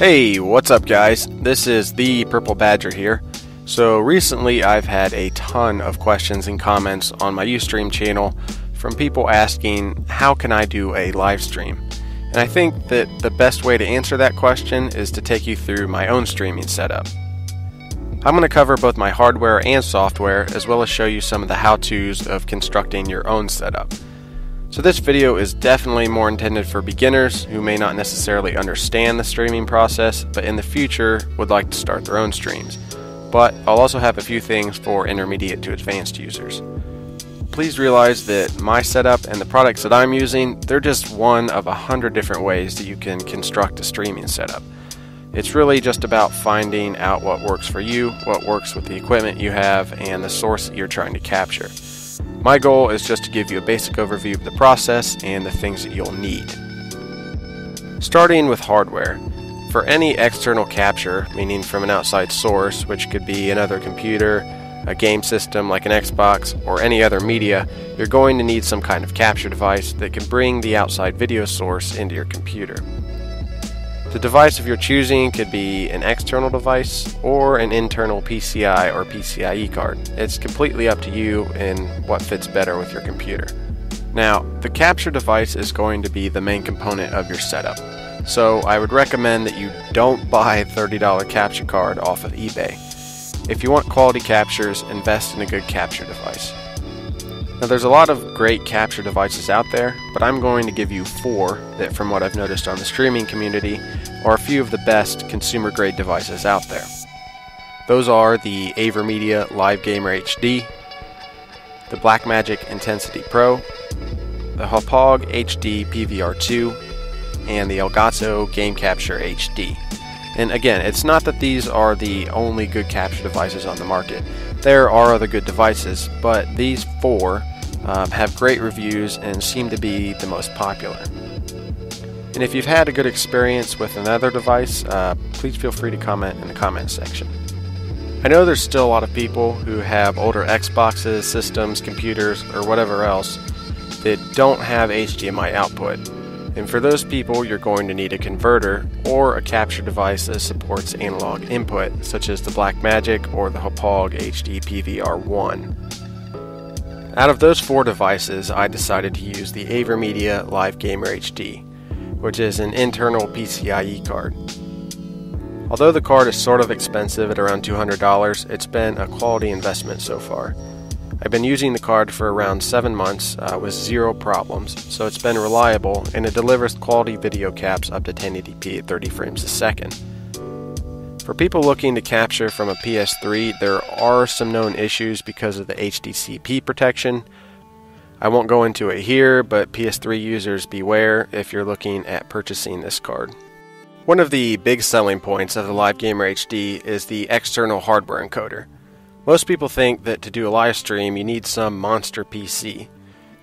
Hey, what's up guys? This is the Purple Badger here. So recently I've had a ton of questions and comments on my Ustream channel from people asking how can I do a live stream? And I think that the best way to answer that question is to take you through my own streaming setup. I'm going to cover both my hardware and software, as well as show you some of the how-tos of constructing your own setup. So this video is definitely more intended for beginners who may not necessarily understand the streaming process, but in the future would like to start their own streams. But I'll also have a few things for intermediate to advanced users. Please realize that my setup and the products that I'm using, they're just one of 100 different ways that you can construct a streaming setup. It's really just about finding out what works for you, what works with the equipment you have, and the source that you're trying to capture. My goal is just to give you a basic overview of the process and the things that you'll need. Starting with hardware. For any external capture, meaning from an outside source, which could be another computer, a game system like an Xbox, or any other media, you're going to need some kind of capture device that can bring the outside video source into your computer. The device of your choosing could be an external device or an internal PCI or PCIe card. It's completely up to you and what fits better with your computer. Now, the capture device is going to be the main component of your setup. So I would recommend that you don't buy a $30 capture card off of eBay. If you want quality captures, invest in a good capture device. Now there's a lot of great capture devices out there, but I'm going to give you 4 that, from what I've noticed on the streaming community, are a few of the best consumer grade devices out there. Those are the AverMedia Live Gamer HD, the Blackmagic Intensity Pro, the Hauppauge HD PVR2, and the Elgato Game Capture HD. And again, it's not that these are the only good capture devices on the market. There are other good devices, but these 4 have great reviews and seem to be the most popular. And if you've had a good experience with another device, please feel free to comment in the comments section. I know there's still a lot of people who have older Xboxes, systems, computers, or whatever else that don't have HDMI output. And for those people, you're going to need a converter or a capture device that supports analog input, such as the Blackmagic or the Hauppauge HD PVR1. Out of those 4 devices, I decided to use the AverMedia Live Gamer HD, which is an internal PCIe card. Although the card is sort of expensive at around $200, it's been a quality investment so far. I've been using the card for around 7 months with 0 problems, so it's been reliable and it delivers quality video caps up to 1080p at 30 frames a second. For people looking to capture from a PS3, there are some known issues because of the HDCP protection. I won't go into it here, but PS3 users beware if you're looking at purchasing this card. One of the big selling points of the Live Gamer HD is the external hardware encoder. Most people think that to do a live stream you need some monster PC.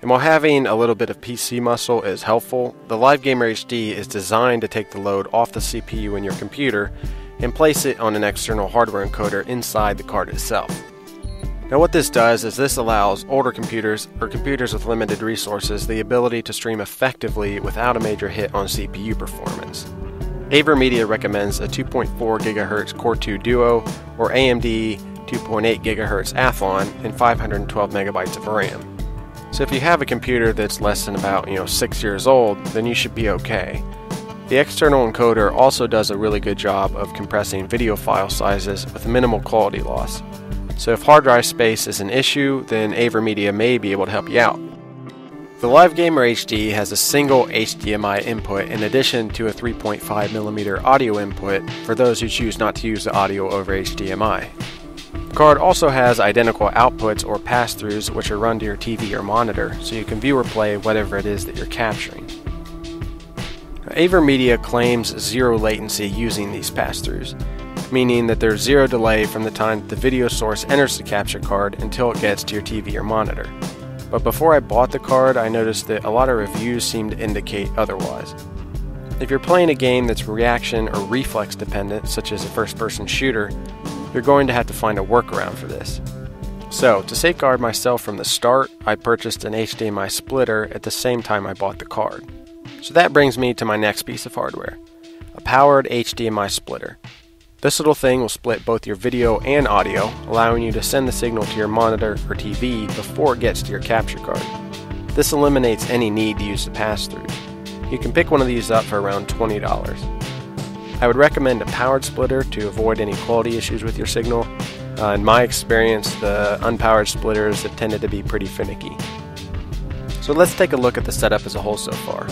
And while having a little bit of PC muscle is helpful, the Live Gamer HD is designed to take the load off the CPU in your computer and place it on an external hardware encoder inside the card itself. Now what this does is this allows older computers or computers with limited resources the ability to stream effectively without a major hit on CPU performance. AverMedia recommends a 2.4 GHz Core 2 Duo or AMD 2.8 GHz Athlon and 512 megabytes of RAM. So if you have a computer that's less than about 6 years old, then you should be okay. The external encoder also does a really good job of compressing video file sizes with minimal quality loss. So if hard drive space is an issue, then AverMedia may be able to help you out. The Live Gamer HD has a single HDMI input in addition to a 3.5mm audio input for those who choose not to use the audio over HDMI. The card also has identical outputs or pass-throughs which are run to your TV or monitor, so you can view or play whatever it is that you're capturing. AverMedia claims 0 latency using these pass-throughs, meaning that there's 0 delay from the time that the video source enters the capture card until it gets to your TV or monitor. But before I bought the card, I noticed that a lot of reviews seem to indicate otherwise. If you're playing a game that's reaction or reflex dependent, such as a first-person shooter, you're going to have to find a workaround for this. So, to safeguard myself from the start, I purchased an HDMI splitter at the same time I bought the card. So that brings me to my next piece of hardware. a powered HDMI splitter. This little thing will split both your video and audio, allowing you to send the signal to your monitor or TV before it gets to your capture card. This eliminates any need to use the pass-through. You can pick one of these up for around $20. I would recommend a powered splitter to avoid any quality issues with your signal. In my experience, the unpowered splitters have tended to be pretty finicky. So let's take a look at the setup as a whole so far.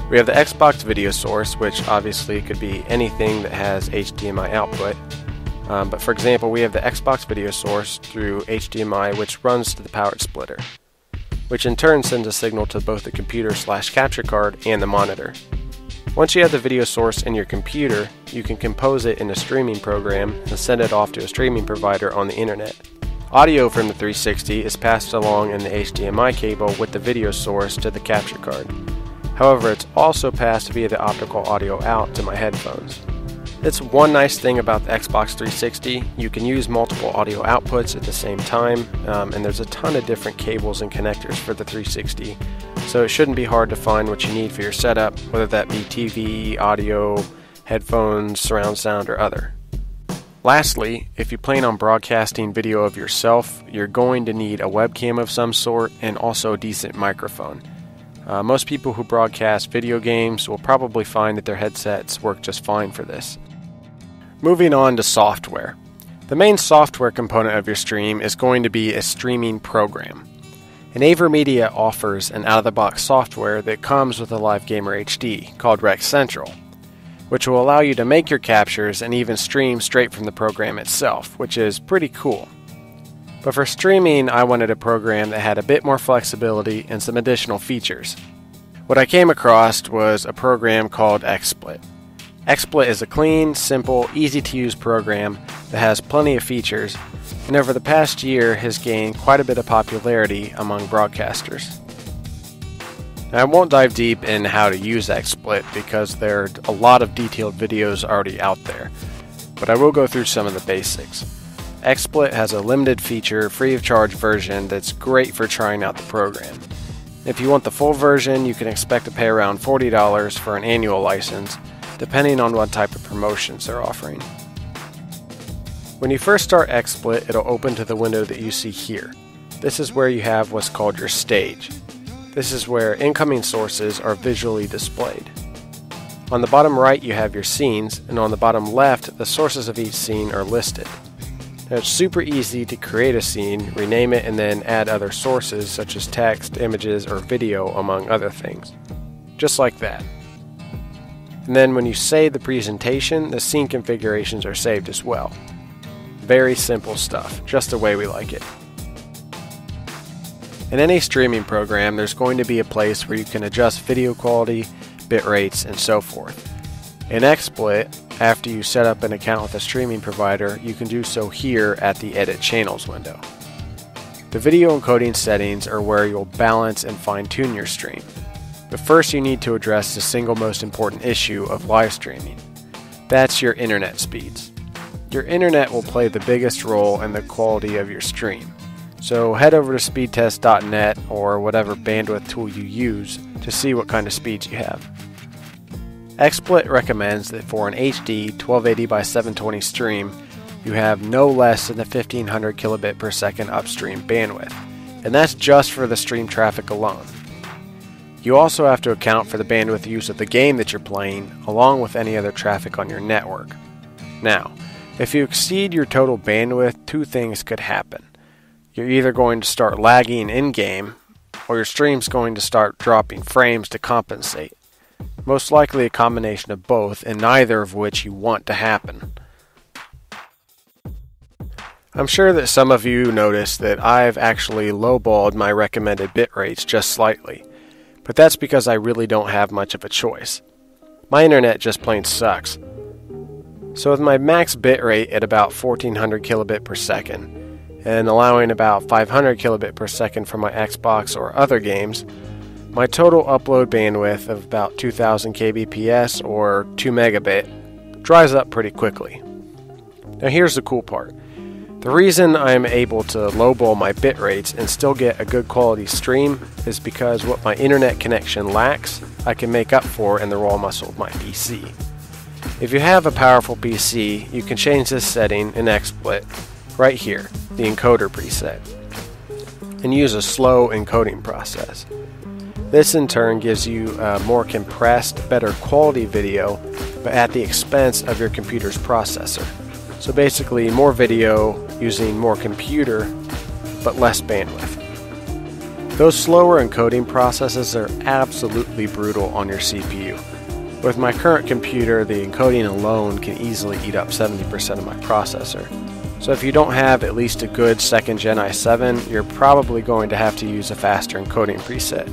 We have the Xbox video source, which obviously could be anything that has HDMI output. But for example, we have the Xbox video source through HDMI, which runs to the powered splitter, which in turn sends a signal to both the computer/capture card and the monitor. Once you have the video source in your computer, you can compose it in a streaming program and send it off to a streaming provider on the internet. Audio from the 360 is passed along in the HDMI cable with the video source to the capture card. However, it's also passed via the optical audio out to my headphones. It's one nice thing about the Xbox 360. You can use multiple audio outputs at the same time, and there's a ton of different cables and connectors for the 360, so it shouldn't be hard to find what you need for your setup, whether that be TV, audio, headphones, surround sound, or other. Lastly, if you plan on broadcasting video of yourself, you're going to need a webcam of some sort and also a decent microphone. Most people who broadcast video games will probably find that their headsets work just fine for this. Moving on to software. The main software component of your stream is going to be a streaming program. And AverMedia offers an out-of-the-box software that comes with a LiveGamer HD called Rec Central, which will allow you to make your captures and even stream straight from the program itself, which is pretty cool. But for streaming, I wanted a program that had a bit more flexibility and some additional features. What I came across was a program called Xsplit. Xsplit is a clean, simple, easy-to-use program that has plenty of features, and over the past year has gained quite a bit of popularity among broadcasters. Now, I won't dive deep in how to use Xsplit because there are a lot of detailed videos already out there, but I will go through some of the basics. Xsplit has a limited feature, free of charge version that's great for trying out the program. If you want the full version, you can expect to pay around $40 for an annual license, depending on what type of promotions they're offering. When you first start Xsplit, it'll open to the window that you see here. This is where you have what's called your stage. This is where incoming sources are visually displayed. On the bottom right, you have your scenes, and on the bottom left, the sources of each scene are listed. Now, it's super easy to create a scene, rename it, and then add other sources such as text, images, or video, among other things. Just like that. And then when you save the presentation, the scene configurations are saved as well. Very simple stuff, just the way we like it. In any streaming program, there's going to be a place where you can adjust video quality, bit rates, and so forth. In Xsplit, after you set up an account with a streaming provider, you can do so here at the Edit Channels window. The video encoding settings are where you'll balance and fine-tune your stream. But first you need to address the single most important issue of live streaming. That's your internet speeds. Your internet will play the biggest role in the quality of your stream. So head over to speedtest.net or whatever bandwidth tool you use to see what kind of speeds you have. Xsplit recommends that for an HD 1280 by 720 stream, you have no less than the 1500 kilobit per second upstream bandwidth, and that's just for the stream traffic alone. You also have to account for the bandwidth use of the game that you're playing, along with any other traffic on your network. Now, if you exceed your total bandwidth, two things could happen. You're either going to start lagging in-game, or your stream's going to start dropping frames to compensate. Most likely a combination of both, and neither of which you want to happen. I'm sure that some of you noticed that I've actually lowballed my recommended bit rates just slightly, but that's because I really don't have much of a choice. My internet just plain sucks. So with my max bit rate at about 1400 kilobit per second, and allowing about 500 kilobit per second for my Xbox or other games, my total upload bandwidth of about 2000 kbps or 2 megabit dries up pretty quickly. Now here's the cool part. The reason I'm able to lowball my bit rates and still get a good quality stream is because what my internet connection lacks, I can make up for in the raw muscle of my PC. If you have a powerful PC, you can change this setting in XSplit right here, the encoder preset, and use a slow encoding process. This in turn gives you a more compressed, better quality video, but at the expense of your computer's processor. So basically more video using more computer, but less bandwidth. Those slower encoding processes are absolutely brutal on your CPU. With my current computer, the encoding alone can easily eat up 70% of my processor. So if you don't have at least a good 2nd Gen i7, you're probably going to have to use a faster encoding preset.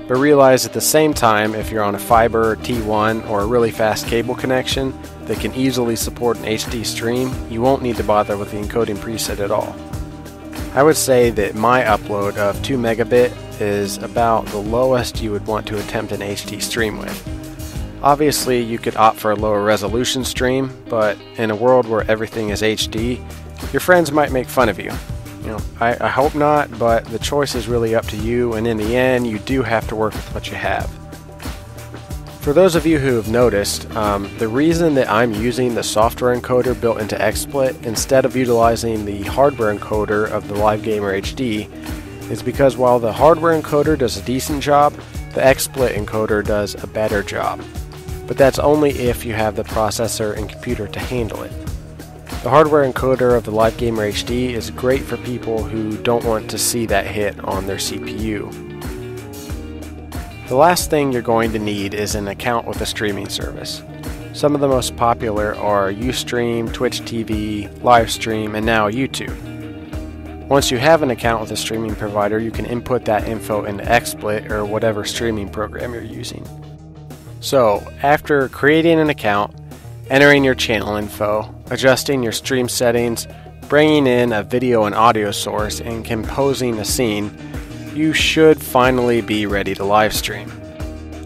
But realize at the same time, if you're on a fiber, T1, or a really fast cable connection that can easily support an HD stream, you won't need to bother with the encoding preset at all. I would say that my upload of 2 megabit is about the lowest you would want to attempt an HD stream with. Obviously, you could opt for a lower resolution stream, but in a world where everything is HD, your friends might make fun of you. I hope not, but the choice is really up to you, and in the end, you do have to work with what you have. For those of you who have noticed, the reason that I'm using the software encoder built into XSplit instead of utilizing the hardware encoder of the LiveGamer HD is because while the hardware encoder does a decent job, the XSplit encoder does a better job. But that's only if you have the processor and computer to handle it. The hardware encoder of the LiveGamer HD is great for people who don't want to see that hit on their CPU. The last thing you're going to need is an account with a streaming service. Some of the most popular are Ustream, Twitch TV, Livestream, and now YouTube. Once you have an account with a streaming provider, you can input that info into XSplit or whatever streaming program you're using. So, after creating an account, entering your channel info, adjusting your stream settings, bringing in a video and audio source, and composing a scene, you should finally be ready to live stream.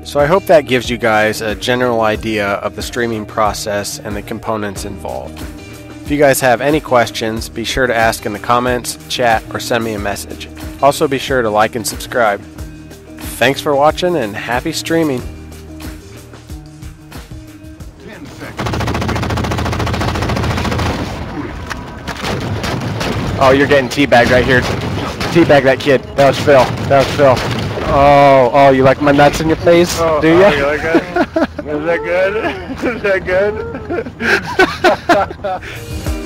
So I hope that gives you guys a general idea of the streaming process and the components involved. If you guys have any questions, be sure to ask in the comments, chat, or send me a message. Also be sure to like and subscribe. Thanks for watching and happy streaming. Oh, you're getting teabagged right here. Teabag that kid. That was Phil. That was Phil. Oh, you like my nuts in your face? Oh, do you? Oh, you like that? Is that good? Is that good?